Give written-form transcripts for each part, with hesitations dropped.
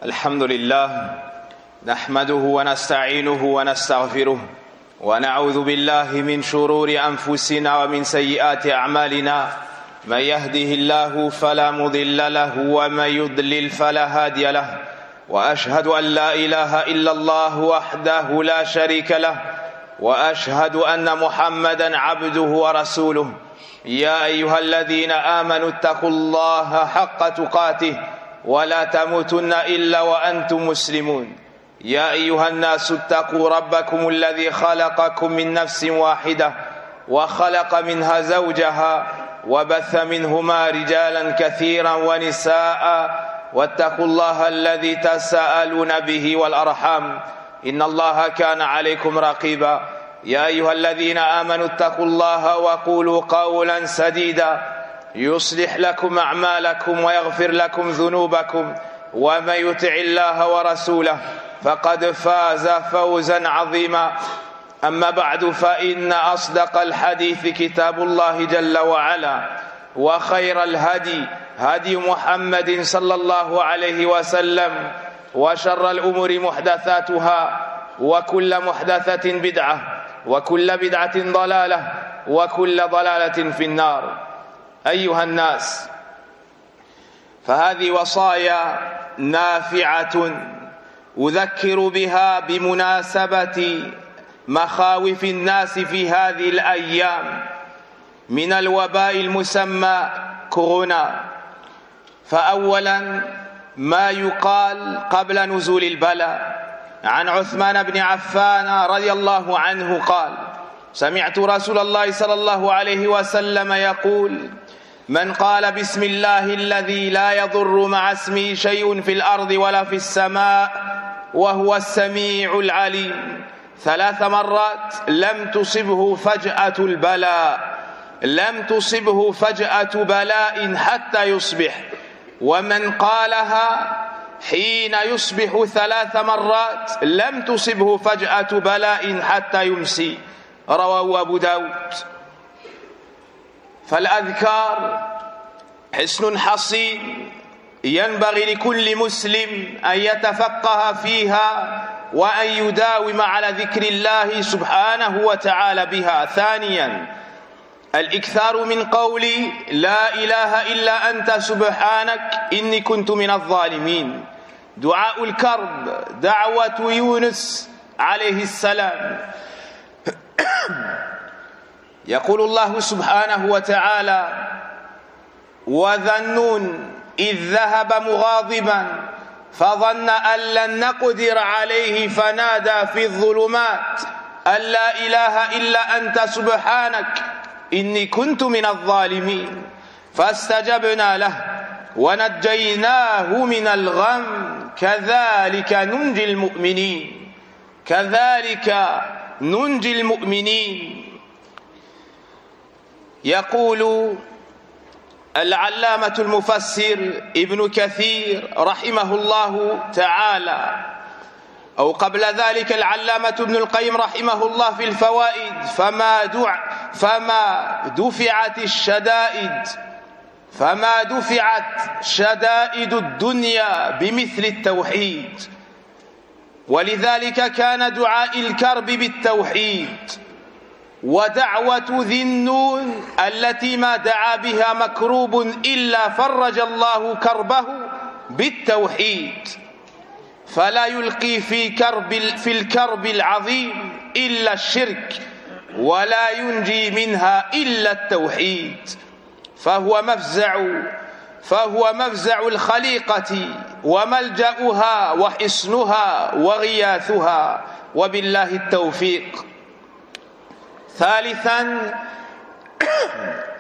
الحمد لله نحمده ونستعينه ونستغفره ونعوذ بالله من شرور أنفسنا ومن سيئات أعمالنا. من يهده الله فلا مضل له ومن يضلل فلا هادي له، وأشهد أن لا إله إلا الله وحده لا شريك له، وأشهد أن محمدا عبده ورسوله. يا أيها الذين آمنوا اتقوا الله حق تقاته ولا تموتن إلا وأنتم مسلمون. يا أيها الناس اتقوا ربكم الذي خلقكم من نفس واحدة وخلق منها زوجها وبث منهما رجالا كثيرا ونساء، واتقوا الله الذي تساءلون به والأرحام إن الله كان عليكم رقيبا. يا أيها الذين آمنوا اتقوا الله وقولوا قولا سديدا يصلح لكم أعمالكم ويغفر لكم ذنوبكم، ومن يطع الله ورسوله فقد فاز فوزا عظيما. أما بعد، فإن أصدق الحديث كتاب الله جل وعلا، وخير الهدي هدي محمد صلى الله عليه وسلم، وشر الأمور محدثاتها، وكل محدثة بدعة، وكل بدعة ضلالة، وكل ضلالة في النار. أيها الناس، فهذه وصايا نافعة أذكر بها بمناسبة مخاوف الناس في هذه الأيام من الوباء المسمى كورونا. فأولا ما يقال قبل نزول البلاء. عن عثمان بن عفان رضي الله عنه قال: سمعت رسول الله صلى الله عليه وسلم يقول: من قال بسم الله الذي لا يضر مع اسمه شيء في الأرض ولا في السماء وهو السميع العليم 3 مرات لم تصبه فجأة البلاء، لم تصبه فجأة بلاء حتى يصبح. ومن قالها حين يصبح 3 مرات لم تصبه فجأة بلاء حتى يمسي. رواه أبو داود. فالأذكار حصن حصين ينبغي لكل مسلم أن يتفقه فيها وأن يداوم على ذكر الله سبحانه وتعالى بها. ثانيا الإكثار من قول لا إله إلا أنت سبحانك إني كنت من الظالمين. دعاء الكرب دعوة يونس عليه السلام. يقول الله سبحانه وتعالى: وذا النون إذ ذهب مغاضبا فظن أن لن نقدر عليه فنادى في الظلمات أن لا إله إلا أنت سبحانك إني كنت من الظالمين فاستجبنا له ونجيناه من الغم كذلك ننجي المؤمنين، كذلك ننجي المؤمنين. يقول العلامة المفسر ابن كثير رحمه الله تعالى، أو قبل ذلك العلامة ابن القيم رحمه الله في الفوائد: فما دفعت شدائد الدنيا بمثل التوحيد. ولذلك كان دعاء الكرب بالتوحيد، ودعوة ذي النون التي ما دعا بها مكروب إلا فرج الله كربه بالتوحيد. فلا يلقي في الكرب العظيم إلا الشرك، ولا ينجي منها إلا التوحيد. فهو مفزع الخليقة وملجأها وحصنها وغياثها، وبالله التوفيق. ثالثا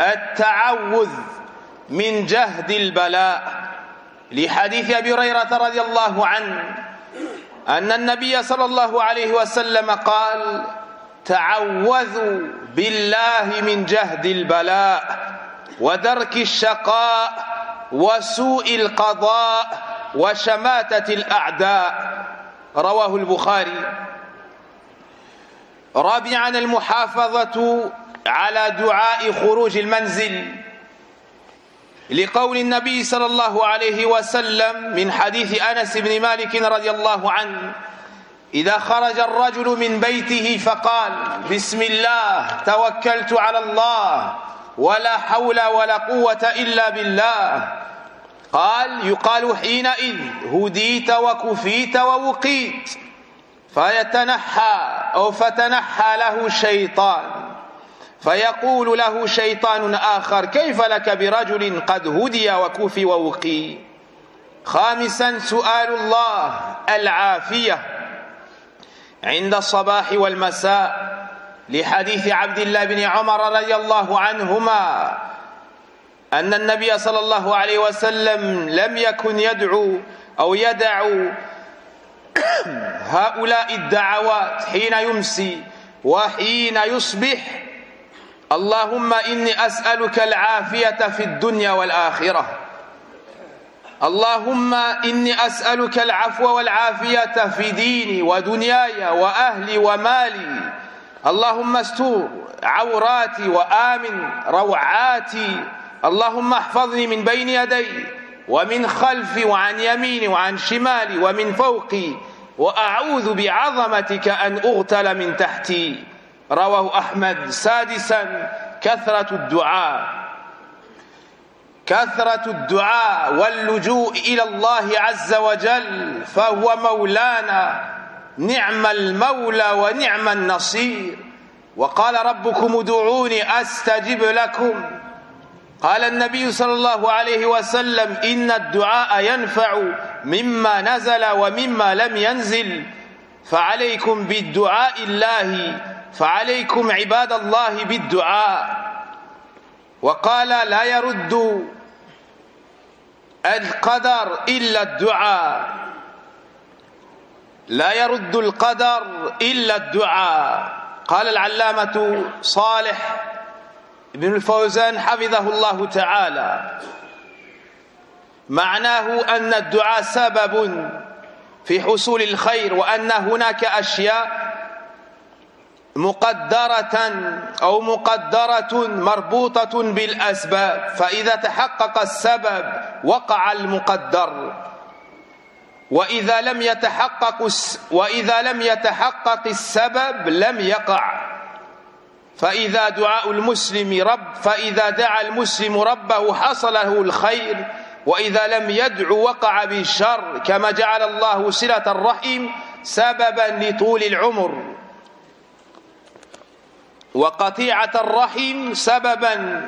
التعوذ من جهد البلاء، لحديث أبي هريرة رضي الله عنه أن النبي صلى الله عليه وسلم قال: تعوذوا بالله من جهد البلاء ودرك الشقاء وسوء القضاء وشماتة الأعداء. رواه البخاري. رابعا المحافظة على دعاء خروج المنزل، لقول النبي صلى الله عليه وسلم من حديث أنس بن مالك رضي الله عنه: إذا خرج الرجل من بيته فقال: بسم الله توكلت على الله ولا حول ولا قوة إلا بالله، قال: يقال حينئذ هديت وكفيت ووقيت، فتنحى له شيطان، فيقول له شيطان آخر: كيف لك برجل قد هدي وكفي ووقي؟ خامسا سؤال الله العافية عند الصباح والمساء، لحديث عبد الله بن عمر رضي الله عنهما أن النبي صلى الله عليه وسلم لم يكن يدع هؤلاء الدعوات حين يمسي وحين يصبح: اللهم إني أسألك العافية في الدنيا والآخرة، اللهم إني أسألك العفو والعافية في ديني ودنياي وأهلي ومالي، اللهم استر عوراتي وآمن روعاتي، اللهم احفظني من بين يدي ومن خلفي وعن يميني وعن شمالي ومن فوقي، وأعوذ بعظمتك أن أغتال من تحتي. رواه أحمد. سادسا كثرة الدعاء واللجوء إلى الله عز وجل، فهو مولانا نعم المولى ونعم النصير. وقال ربكم ادعوني أستجب لكم. قال النبي صلى الله عليه وسلم: إن الدعاء ينفع مما نزل ومما لم ينزل، فعليكم بالدعاء الله، فعليكم عباد الله بالدعاء. وقال: لا يرد القدر إلا الدعاء، لا يرد القدر إلا الدعاء. قال العلامة صالح ابن الفوزان حفظه الله تعالى: معناه أن الدعاء سبب في حصول الخير، وأن هناك أشياء مقدرة مربوطة بالأسباب، فإذا تحقق السبب وقع المقدر، وإذا لم يتحقق السبب لم يقع. فإذا دعا المسلم ربه حصل له الخير، وإذا لم يدع وقع بالشر، كما جعل الله صلة الرحم سببا لطول العمر، وقطيعة الرحم سببا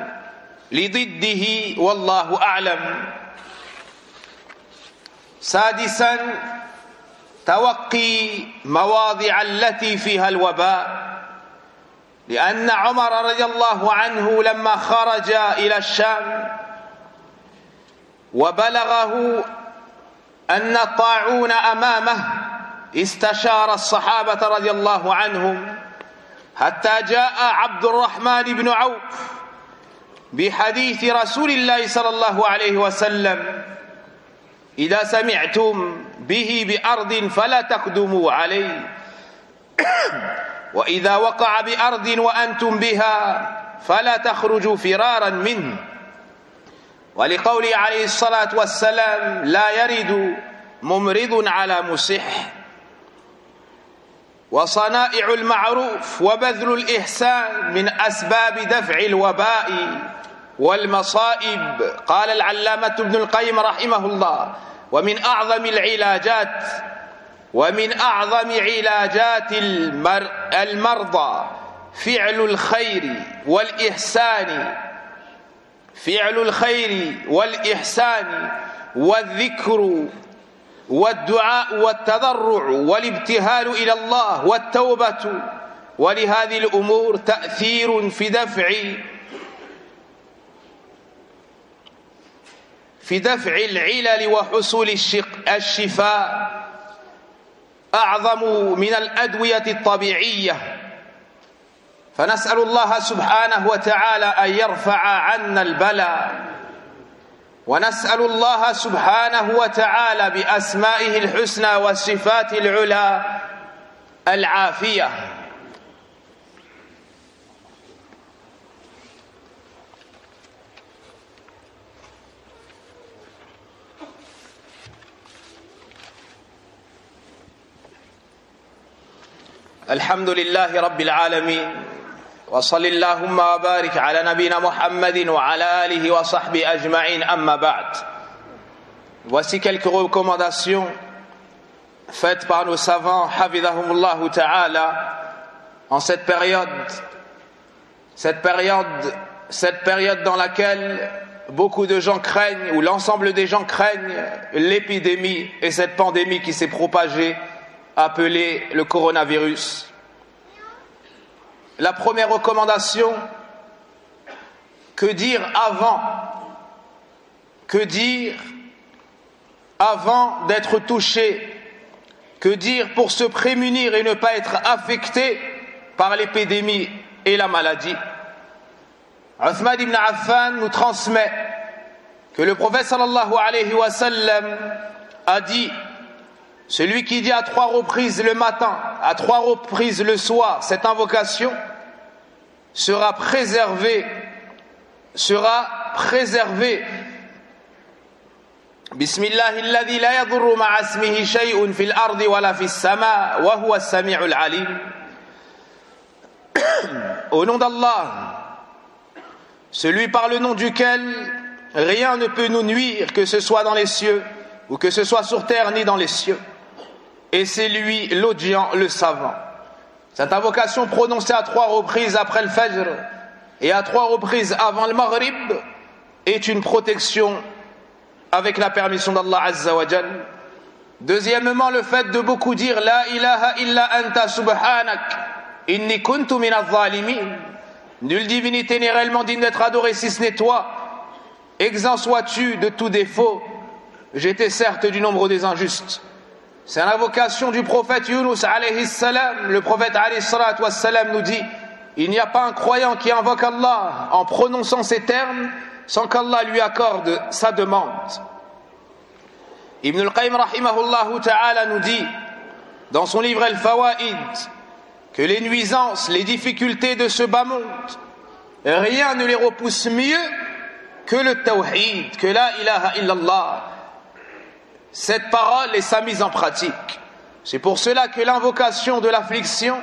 لضده، والله أعلم. سادسا توقي مواضع التي فيها الوباء، لأن عمر رضي الله عنه لما خرج إلى الشام وبلغه أن الطاعون أمامه استشار الصحابة رضي الله عنهم، حتى جاء عبد الرحمن بن عوف بحديث رسول الله صلى الله عليه وسلم: إذا سمعتم به بأرض فلا تقدموا عليه، وإذا وقع بأرض وأنتم بها فلا تخرجوا فرارا منه. ولقوله عليه الصلاة والسلام: لا يرد ممرض على مصح. وصنائع المعروف وبذل الإحسان من أسباب دفع الوباء والمصائب. قال العلامة ابن القيم رحمه الله: ومن أعظم علاجات المرضى فعل الخير والإحسان والذكر والدعاء والتضرع والابتهال إلى الله والتوبة. ولهذه الأمور تأثير في دفع العلل وحصول الشفاء أعظم من الأدوية الطبيعية. فنسأل الله سبحانه وتعالى أن يرفع عنا البلاء، ونسأل الله سبحانه وتعالى بأسمائه الحسنى والصفات العلى العافية. الحمد لله رب العالمين وصل اللهم وبارك على نبينا محمد وعلى آله وصحبه أجمعين أما بعد. Voici quelques recommandations faites par nos savants hafidhahumullahu ta'ala en cette période dans laquelle beaucoup de gens craignent, ou l'ensemble des gens craignent l'épidémie et cette pandémie qui s'est propagée, appelée le coronavirus. La première recommandation, que dire avant d'être touché? Que dire pour se prémunir et ne pas être affecté par l'épidémie et la maladie? Uthman ibn Affan nous transmet que le prophète sallallahu alayhi wa sallam a dit: celui qui dit à 3 reprises le matin, à 3 reprises le soir, cette invocation sera préservé. Bismillahi alladhi la yadurru ma'a ismihi shay'un fil ardi wala fis sama wa huwa as-sami'ul alim. Au nom d'Allah, celui par le nom duquel rien ne peut nous nuire, que ce soit dans les cieux ou que ce soit sur terre ni dans les cieux. Et c'est lui l'audient, le savant. Cette invocation prononcée à 3 reprises après le Fajr et à 3 reprises avant le Maghrib est une protection avec la permission d'Allah Azza wa Jal. Deuxièmement, le fait de beaucoup dire La ilaha illa anta subhanak inni kuntu min adh-dhalimin. Nulle divinité n'est réellement digne d'être adorée si ce n'est toi. Exempt sois-tu de tout défaut. J'étais certes du nombre des injustes. C'est l'invocation du prophète Yunus alayhi salam. Le prophète alayhi salatu wassalam nous dit: il n'y a pas un croyant qui invoque Allah en prononçant ces termes sans qu'Allah lui accorde sa demande. Ibn al-Qayyim rahimahullahu ta'ala nous dit dans son livre Al-Fawaid que les nuisances, les difficultés de ce bas monde, rien ne les repousse mieux que le tawhid, que la ilaha illallah, cette parole et sa mise en pratique. C'est pour cela que l'invocation de l'affliction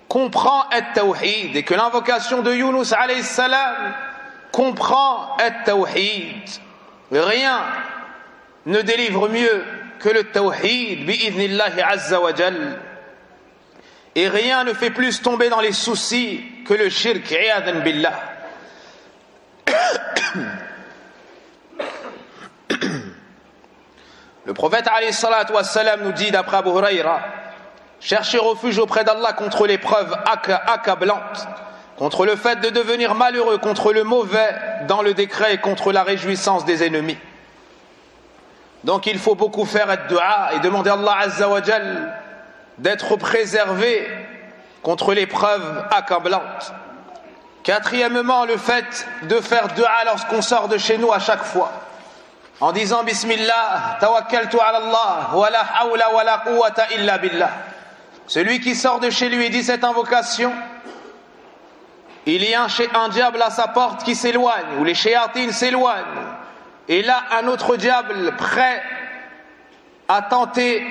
comprend at-tawhid et que l'invocation de Yunus alayhi salam comprend at-tawhid. Rien ne délivre mieux que le tawhid bi'idhnillahi azza wa jal. Et rien ne fait plus tomber dans les soucis que le shirk, i'adhan billah. Le prophète alayhi salatu wassalam nous dit d'après Abu Huraira: cherchez refuge auprès d'Allah contre l'épreuve accablante, contre le fait de devenir malheureux, contre le mauvais dans le décret et contre la réjouissance des ennemis. Donc il faut beaucoup faire ad-du'a et demander à Allah Azza wa Jal d'être préservé contre l'épreuve accablante. Quatrièmement, le fait de faire du'a lorsqu'on sort de chez nous à chaque fois, en disant Bismillah, tawakkaltu ala Allah, wa la hawla wa la quwwata illa billah. Celui qui sort de chez lui et dit cette invocation, il y a un diable à sa porte qui s'éloigne, ou les shayatines s'éloignent, et là un autre diable prêt à tenter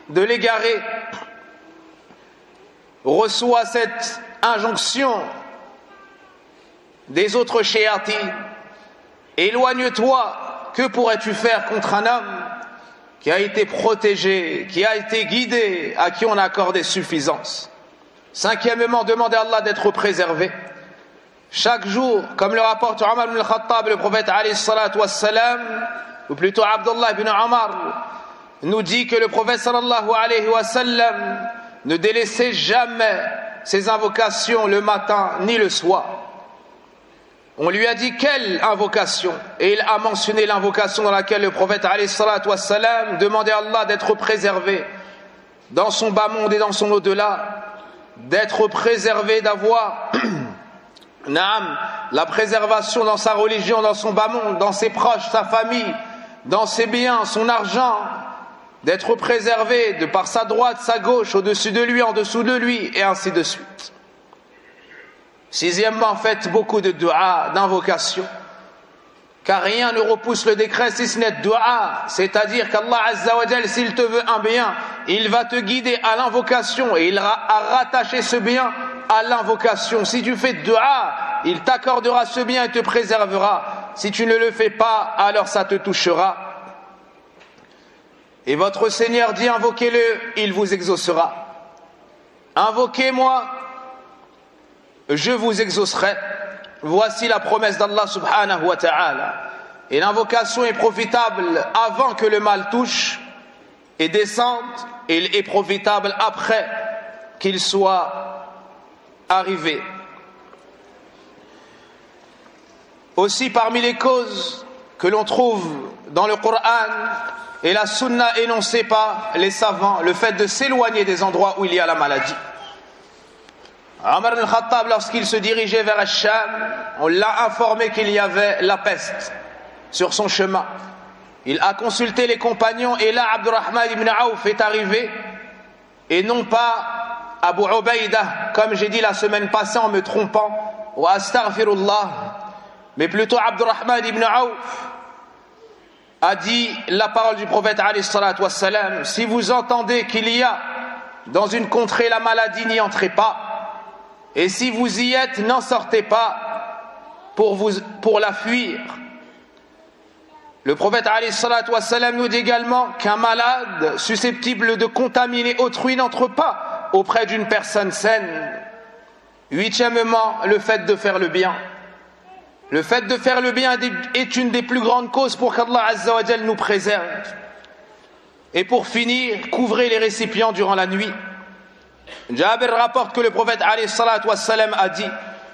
de l'égarer reçoit cette injonction des autres shayatines: éloigne-toi. Que pourrais-tu faire contre un homme qui a été protégé, qui a été guidé, à qui on a accordé suffisance? Cinquièmement, demander à Allah d'être préservé. Chaque jour, comme le rapporte Omar ibn al-Khattab, le prophète alayhi salatu wassalam, ou plutôt Abdullah ibn Omar, nous dit que le prophète sallallahu alayhi wa sallam ne délaissait jamais ses invocations le matin ni le soir. On lui a dit quelle invocation, et il a mentionné l'invocation dans laquelle le prophète alayhi salatu wassalam demandait à Allah d'être préservé dans son bas monde et dans son au-delà, d'être préservé, d'avoir la préservation dans sa religion, dans son bas monde, dans ses proches, sa famille, dans ses biens, son argent, d'être préservé de par sa droite, sa gauche, au-dessus de lui, en dessous de lui, et ainsi de suite. Sixièmement, faites beaucoup de dua, d'invocation, car rien ne repousse le décret si ce n'est dua, c'est-à-dire qu'Allah Azza wa Jal, s'il te veut un bien, il va te guider à l'invocation et il va rattacher ce bien à l'invocation. Si tu fais dua, il t'accordera ce bien et te préservera. Si tu ne le fais pas, alors ça te touchera. Et votre Seigneur dit, invoquez-le, il vous exaucera. Invoquez-moi, je vous exaucerai. Voici la promesse d'Allah subhanahu wa ta'ala. Et l'invocation est profitable avant que le mal touche et descende, et il est profitable après qu'il soit arrivé. Aussi parmi les causes que l'on trouve dans le Coran et la sunna énoncée par les savants, le fait de s'éloigner des endroits où il y a la maladie. Omar al-Khattab, lorsqu'il se dirigeait vers Al-Sham, on l'a informé qu'il y avait la peste sur son chemin. Il a consulté les compagnons et là Abdurrahman ibn Auf est arrivé et non pas Abu Ubaïda, comme j'ai dit la semaine passée en me trompant, wa astaghfirullah, mais plutôt Abdurrahman ibn Auf a dit la parole du prophète alayhi salatu wassalam: si vous entendez qu'il y a dans une contrée la maladie, n'y entrez pas, et si vous y êtes, n'en sortez pas pour la fuir. Le prophète alayhi salatu wassalam nous dit également qu'un malade susceptible de contaminer autrui n'entre pas auprès d'une personne saine. Huitièmement, le fait de faire le bien. Le fait de faire le bien est une des plus grandes causes pour qu'Allah Azza wa Jal nous préserve. Et pour finir, couvrez les récipients durant la nuit. Jabir rapporte que le prophète alayhi salatu wassalam a dit: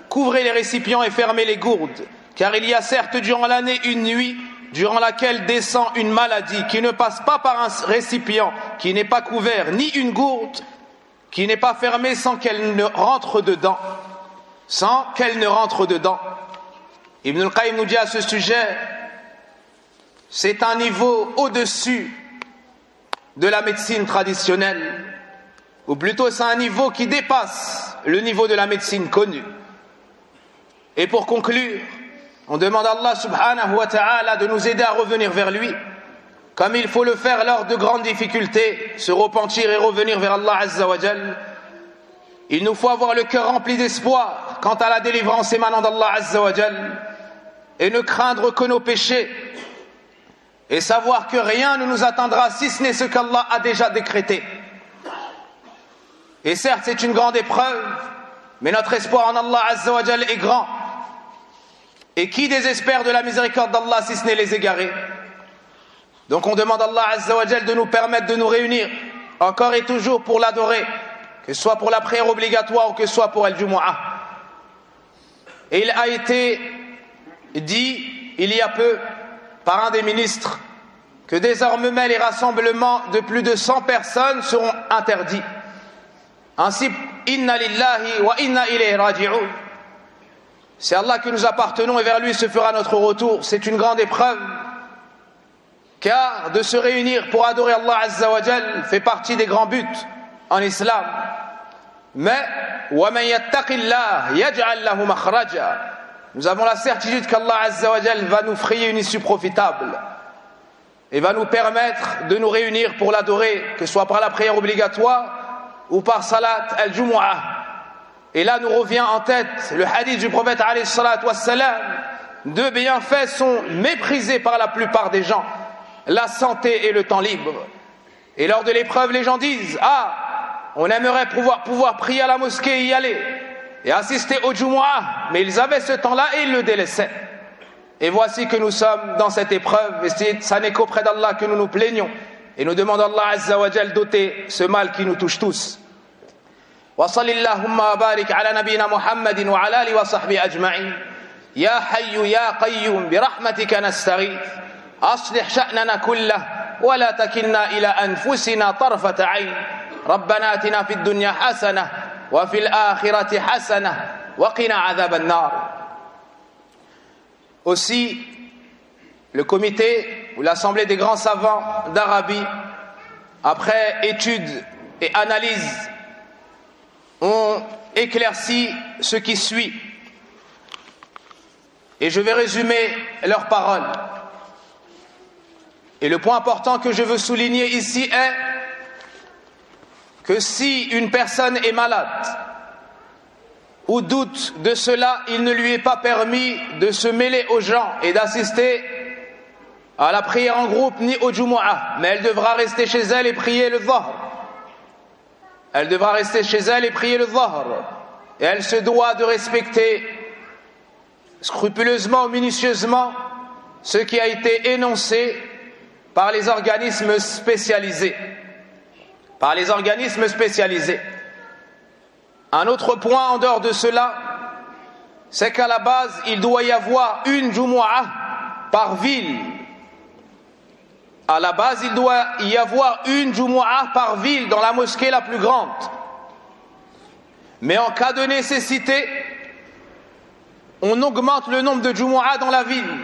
couvrez les récipients et fermez les gourdes, car il y a certes durant l'année une nuit durant laquelle descend une maladie qui ne passe pas par un récipient qui n'est pas couvert, ni une gourde qui n'est pas fermée sans qu'elle ne rentre dedans. Ibn al-Qayyim nous dit à ce sujet, c'est un niveau au-dessus de la médecine traditionnelle, ou plutôt c'est un niveau qui dépasse le niveau de la médecine connue. Et pour conclure, on demande à Allah subhanahu wa ta'ala de nous aider à revenir vers lui, comme il faut le faire lors de grandes difficultés, se repentir et revenir vers Allah Azza wa Jal. Il nous faut avoir le cœur rempli d'espoir quant à la délivrance émanant d'Allah Azza wa Jal, et ne craindre que nos péchés, et savoir que rien ne nous atteindra si ce n'est ce qu'Allah a déjà décrété. Et certes, c'est une grande épreuve, mais notre espoir en Allah Azza wa Jal est grand. Et qui désespère de la miséricorde d'Allah si ce n'est les égarés? Donc on demande à Allah Azza wa Jal de nous permettre de nous réunir encore et toujours pour l'adorer, que ce soit pour la prière obligatoire ou que ce soit pour Al-Jumu'ah. Et il a été dit il y a peu par un des ministres que désormais les rassemblements de plus de 100 personnes seront interdits. Ainsi, inna lillahi wa inna ilayhi raji'un. C'est Allah que nous appartenons et vers lui se fera notre retour. C'est une grande épreuve, car de se réunir pour adorer Allah Azza wa Jal fait partie des grands buts en islam. Mais وَمَنْ يَتَّقِ اللَّهِ يَجْعَلْ لَهُ مَخْرَجًا. Nous avons la certitude qu'Allah Azza wa Jal va nous frayer une issue profitable et va nous permettre de nous réunir pour l'adorer, que ce soit par la prière obligatoire ou par salat al-Jumu'ah. Et là nous revient en tête le hadith du prophète alayhi salatu wassalam: deux bienfaits sont méprisés par la plupart des gens, la santé et le temps libre. Et lors de l'épreuve, les gens disent: ah, on aimerait pouvoir prier à la mosquée et y aller et assister au Jumu'ah, mais ils avaient ce temps-là et ils le délaissaient. Et voici que nous sommes dans cette épreuve, et ça n'est qu'auprès d'Allah que nous nous plaignons et nous demandons à Allah Azza wa Jal d'ôter ce mal qui nous touche tous. وصل اللهم وبارك على نبينا محمد وعلى آله وصحبه أجمعين. يا حي يا قيوم برحمتك نستغيث أصلح شأننا كله ولا تكلنا إلى أنفسنا طرفة عين. ربنا آتنا في الدنيا حسنة وفي الآخرة حسنة وقنا عذاب النار. Aussi, le comité ou l'assemblée des grands savants d'Arabie, après étude et analyse, ont éclairci ce qui suit. Et je vais résumer leurs paroles. Et le point important que je veux souligner ici est que si une personne est malade ou doute de cela, il ne lui est pas permis de se mêler aux gens et d'assister à la prière en groupe ni au Jumu'ah, mais elle devra rester chez elle et prier le Dhahr. Elle devra rester chez elle et prier le Dhahr. Et elle se doit de respecter scrupuleusement, minutieusement, ce qui a été énoncé par les organismes spécialisés. Par les organismes spécialisés. Un autre point en dehors de cela, c'est qu'à la base, il doit y avoir une Jumu'ah par ville. À la base, il doit y avoir une Jumu'ah par ville dans la mosquée la plus grande. Mais en cas de nécessité, on augmente le nombre de Jumu'ah dans la ville,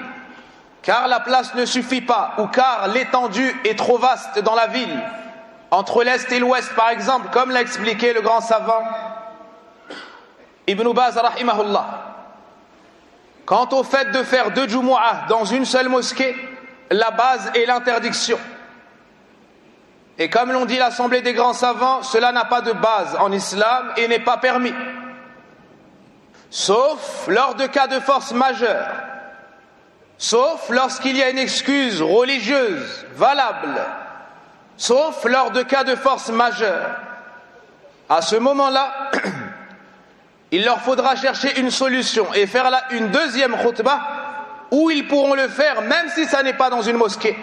car la place ne suffit pas, ou car l'étendue est trop vaste dans la ville, entre l'Est et l'Ouest par exemple, comme l'a expliqué le grand savant Ibn Baz rahimahullah. Quant au fait de faire 2 Jumu'ah dans une seule mosquée, la base est l'interdiction. Et comme l'ont dit l'Assemblée des grands savants, cela n'a pas de base en islam et n'est pas permis. Sauf lors de cas de force majeure. Sauf lorsqu'il y a une excuse religieuse valable. Sauf lors de cas de force majeure. À ce moment-là, il leur faudra chercher une solution et faire là une deuxième khutbah où ils pourront le faire même si ça n'est pas dans une mosquée.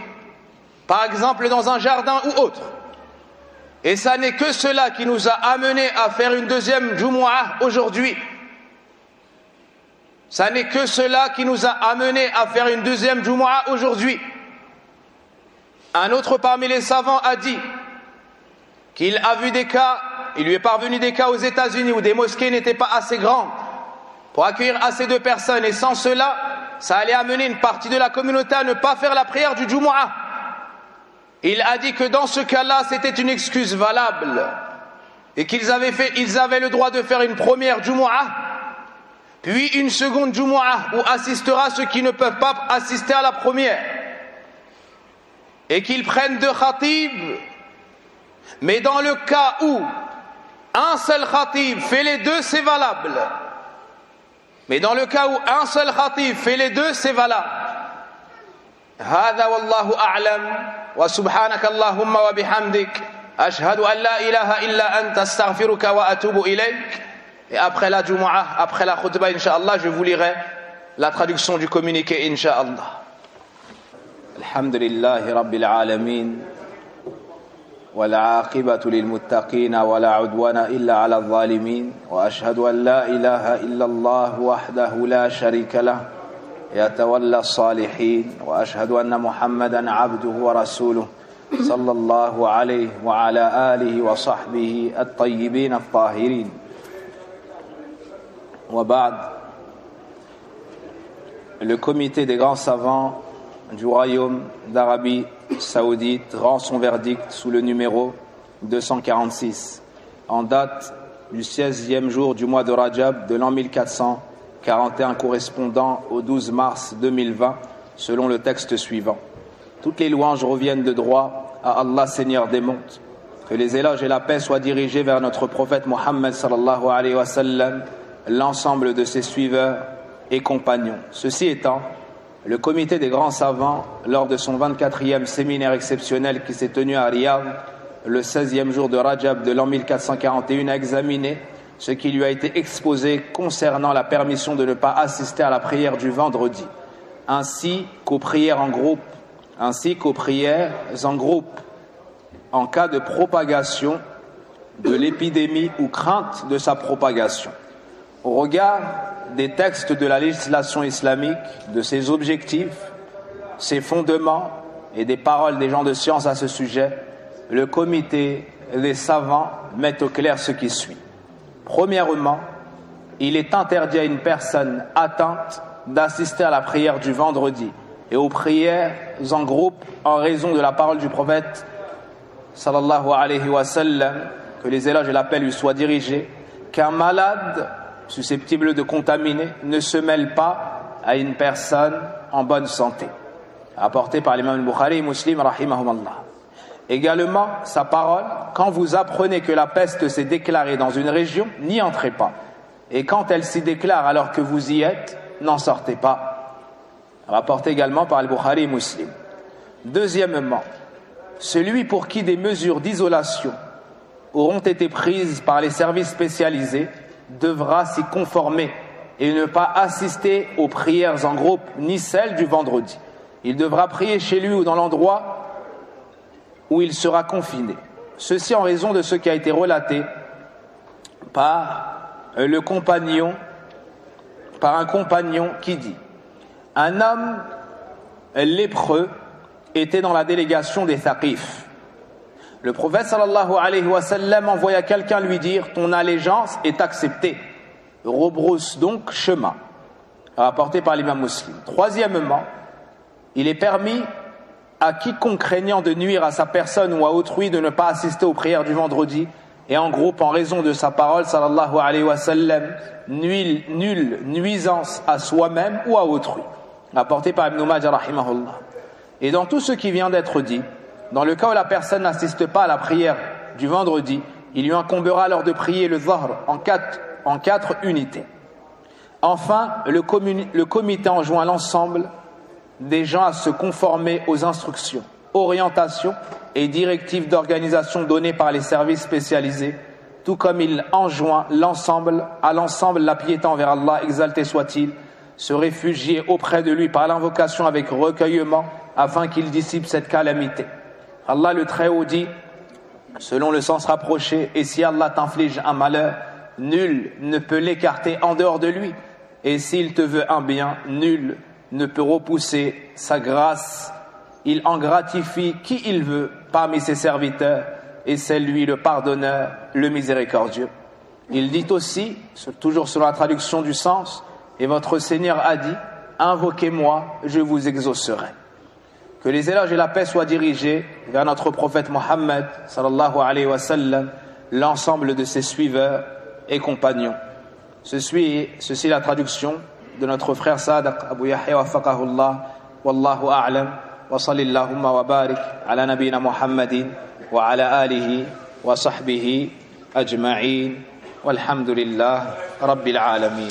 Par exemple dans un jardin ou autre. Et ça n'est que cela qui nous a amené à faire une deuxième Jumu'ah aujourd'hui. Ça n'est que cela qui nous a amené à faire une deuxième Jumu'ah aujourd'hui. Un autre parmi les savants a dit qu'il a vu des cas, il lui est parvenu des cas aux États-Unis où des mosquées n'étaient pas assez grandes pour accueillir assez de personnes, et sans cela, ça allait amener une partie de la communauté à ne pas faire la prière du Jumu'ah. Il a dit que dans ce cas-là, c'était une excuse valable et qu'ils avaient le droit de faire une première Jumu'ah, puis une seconde Jumu'ah où assistera ceux qui ne peuvent pas assister à la première, et qu'ils prennent 2 khatibs, mais dans le cas où un seul khatib fait les 2, c'est valable. Mais dans le cas où un seul khatib fait les 2, c'est valable. هذا والله أعلم وسبحانك اللهم وبحمدك أشهد أن لا إله إلا أنت أستغفرك وأتوب إليك. Et après la Jumu'ah, après la khutbah, Inch'Allah, je vous lirai la traduction du communiqué, Inch'Allah. Alhamdulillahi Rabbil Alamin. والعاقبة للمتقين ولا عدوان إلا على الظالمين وأشهد أن لا إله إلا الله وحده لا شريك له يتولى الصالحين وأشهد أن محمدا عبده ورسوله صلى الله عليه وعلى آله وصحبه الطيبين الطاهرين وبعد. Le comité des grands savants du royaume d'Arabie Saoudite rend son verdict sous le numéro 246 en date du 16e jour du mois de Rajab de l'an 1441 correspondant au 12 mars 2020 selon le texte suivant. Toutes les louanges reviennent de droit à Allah, Seigneur des mondes. Que les éloges et la paix soient dirigés vers notre prophète Mohammed sallallahu alayhi wa sallam, l'ensemble de ses suiveurs et compagnons. Ceci étant, le comité des grands savants, lors de son 24e séminaire exceptionnel qui s'est tenu à Riyad, le 16e jour de Rajab de l'an 1441, a examiné ce qui lui a été exposé concernant la permission de ne pas assister à la prière du vendredi, ainsi qu'aux prières en groupe, en cas de propagation de l'épidémie ou crainte de sa propagation. Au regard des textes de la législation islamique, de ses objectifs, ses fondements et des paroles des gens de science à ce sujet, le comité des savants met au clair ce qui suit. Premièrement, il est interdit à une personne atteinte d'assister à la prière du vendredi et aux prières en groupe en raison de la parole du prophète sallallahu alayhi wa sallam, que les éloges et la paix lui soient dirigés, qu'un malade susceptible de contaminer ne se mêle pas à une personne en bonne santé. Apporté par l'imam al-Bukhari et Muslim, rahimahumallah. Également, sa parole, quand vous apprenez que la peste s'est déclarée dans une région, n'y entrez pas. Et quand elle s'y déclare alors que vous y êtes, n'en sortez pas. Rapporté également par Al-Bukhari et Muslim. Deuxièmement, celui pour qui des mesures d'isolation auront été prises par les services spécialisés devra s'y conformer et ne pas assister aux prières en groupe ni celles du vendredi. Il devra prier chez lui ou dans l'endroit où il sera confiné. Ceci en raison de ce qui a été relaté par un compagnon qui dit: un homme lépreux était dans la délégation des Thaqif. Le prophète sallallahu alayhi wa sallam envoya quelqu'un lui dire: ton allégeance est acceptée, rebrousse donc chemin. Rapporté par l'imam Muslim. Troisièmement, il est permis à quiconque craignant de nuire à sa personne ou à autrui de ne pas assister aux prières du vendredi, et en groupe en raison de sa parole sallallahu alayhi wa sallam, nulle nuisance à soi-même ou à autrui. Rapporté par Ibn Majah rahimahullah. Et dans tout ce qui vient d'être dit, dans le cas où la personne n'assiste pas à la prière du vendredi, il lui incombera alors de prier le Dhahr en quatre unités. Enfin, le comité enjoint l'ensemble des gens à se conformer aux instructions, orientations et directives d'organisation données par les services spécialisés, tout comme il enjoint à l'ensemble la piété envers Allah, exalté soit-il, se réfugier auprès de lui par l'invocation avec recueillement afin qu'il dissipe cette calamité. Allah le Très-Haut dit, selon le sens rapproché, et si Allah t'inflige un malheur, nul ne peut l'écarter en dehors de lui, et s'il te veut un bien, nul ne peut repousser sa grâce. Il en gratifie qui il veut parmi ses serviteurs, et c'est lui le pardonneur, le miséricordieux. Il dit aussi, toujours selon la traduction du sens, et votre Seigneur a dit, invoquez-moi, je vous exaucerai. Que les éloges et la paix soient dirigés vers notre prophète Mohammed sallallahu alayhi wa sallam, l'ensemble de ses suiveurs et compagnons. Ceci est la traduction de notre frère Sadaq Abu Yahya wa faqahullah, wallahu a'lam, wa sallillahumma wa barik ala nabina Muhammadin wa ala alihi wa sahbihi ajma'in, walhamdulillah rabbil alamin.